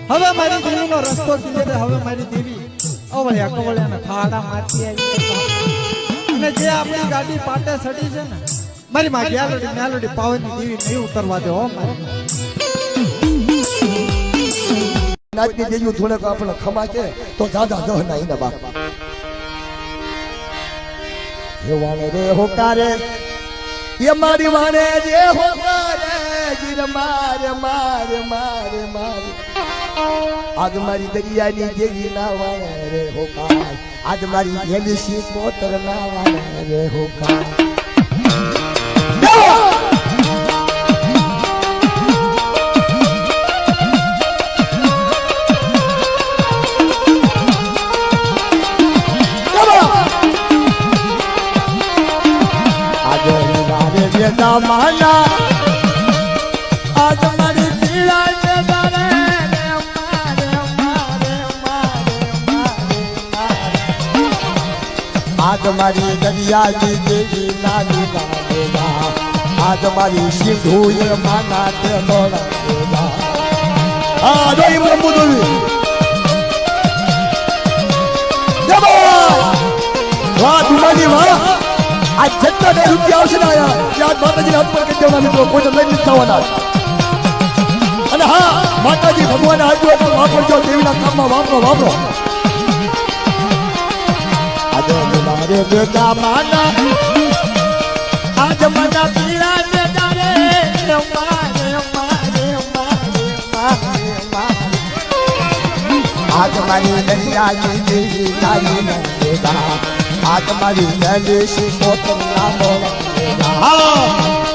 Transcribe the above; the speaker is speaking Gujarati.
હવે મારી દેવીનો રસ્તો છે હવે મારી દેવી અવળ્યા કવળ્યાને ખાડા મારતી આવી અને જે આપણી ગાડી પાટે સડી છે ને મારી માં ગ્યાલડી મેલડી પાવનની દેવી નહીં ઉતરવા દે હો મારી નાચની દેવી થોડેક આપણે ખમા છે તો દાદા દહ ના ઈના બાપ એ વાણે રે હોકારે એ મારી વાણે રે હોકારે જીર મારે મારે મારે મારે આજ મારી દરિયાની દેવી ના વાણે રે હોકાર આજ મારી હેલિસી કોતર ના વાણે રે હોકાર माना आज मारी पीड़ा से डरे मारे मारे मारे मारे आज मारी दरिया की देवी नानी गावेगा आज मारी सिंधु ये माना के लोड़ा आ जय ब्रह्मदेवी जब वाह तुम्हारी वाह आज जत्ता ने रुपया આવશે ને યાદ માતાજી હાથ પર કે દેવના મિત્રો કોઈ લઈ જ જવાના અને હા માતાજી ભગવાન આજુ તો વાપરજો દેવીના કામમાં વાપરો આજે મારે બેટા માના આજ માના પીડા ને તારે મારે મારે મારે મારે આજ મારી દરિયાની દેવી તારી નંદેગા आज मारी नली सी कोतम ना बोला